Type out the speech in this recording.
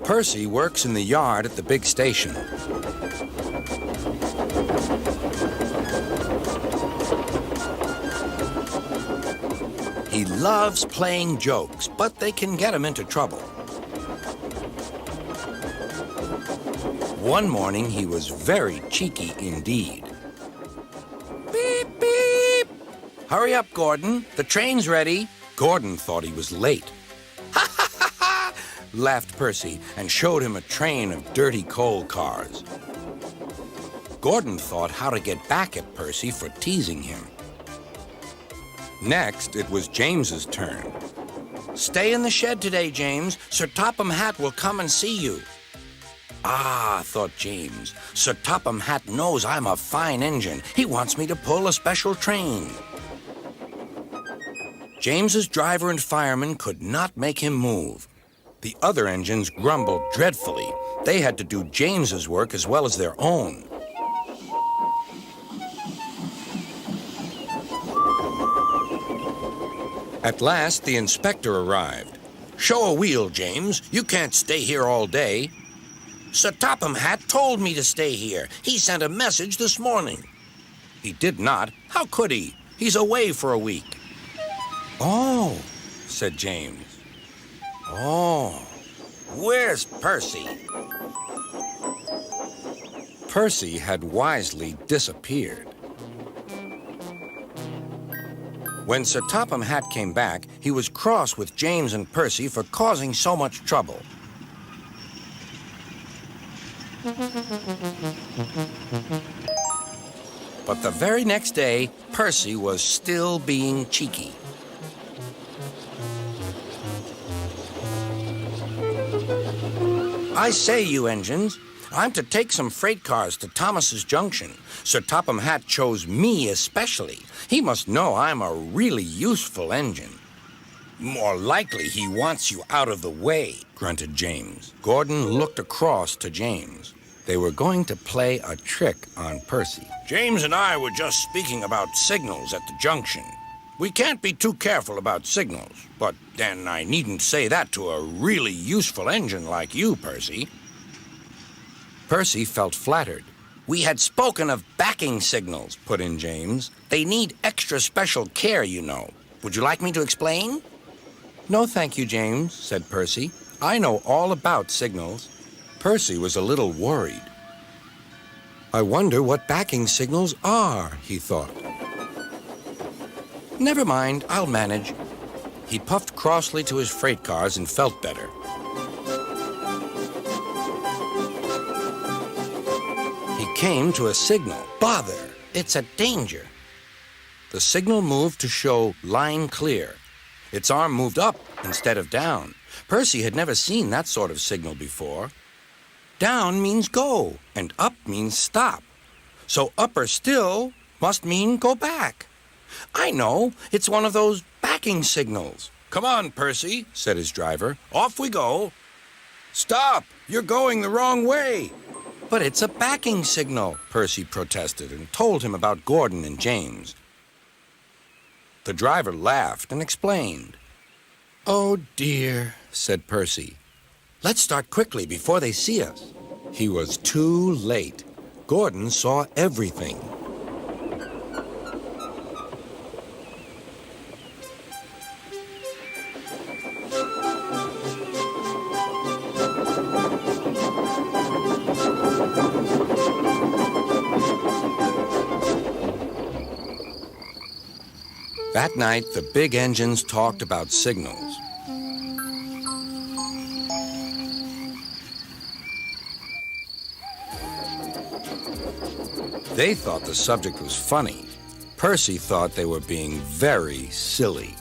Percy works in the yard at the big station. He loves playing jokes, but they can get him into trouble. One morning, he was very cheeky indeed. Beep, beep! Hurry up, Gordon. The train's ready. Gordon thought he was late. Ha, ha, ha, ha! Laughed Percy and showed him a train of dirty coal cars. Gordon thought how to get back at Percy for teasing him. Next, it was James's turn. Stay in the shed today, James. Sir Topham Hatt will come and see you. Ah, thought James, Sir Topham Hatt knows I'm a fine engine. He wants me to pull a special train. James's driver and fireman could not make him move. The other engines grumbled dreadfully. They had to do James's work as well as their own. At last, the inspector arrived. Show a wheel, James. You can't stay here all day. Sir Topham Hatt told me to stay here. He sent a message this morning. He did not. How could he? He's away for a week. Oh, said James. Oh, where's Percy? Percy had wisely disappeared. When Sir Topham Hatt came back, he was cross with James and Percy for causing so much trouble. But the very next day, Percy was still being cheeky. I say, you engines, I'm to take some freight cars to Thomas's Junction. Sir Topham Hatt chose me especially. He must know I'm a really useful engine. More likely he wants you out of the way, grunted James. Gordon looked across to James. They were going to play a trick on Percy. James and I were just speaking about signals at the junction. We can't be too careful about signals, but then I needn't say that to a really useful engine like you, Percy. Percy felt flattered. We had spoken of backing signals, put in James. They need extra special care, you know. Would you like me to explain? No, thank you, James, said Percy. I know all about signals. Percy was a little worried. I wonder what backing signals are, he thought. Never mind, I'll manage. He puffed crossly to his freight cars and felt better. He came to a signal. Bother! It's a danger. The signal moved to show line clear. Its arm moved up instead of down. Percy had never seen that sort of signal before. Down means go, and up means stop. So upper still must mean go back. I know, it's one of those backing signals. Come on, Percy, said his driver. Off we go. Stop! You're going the wrong way. But it's a backing signal, Percy protested and told him about Gordon and James. The driver laughed and explained. Oh, dear, said Percy. Let's start quickly before they see us. He was too late. Gordon saw everything. That night, the big engines talked about signals. They thought the subject was funny. Percy thought they were being very silly.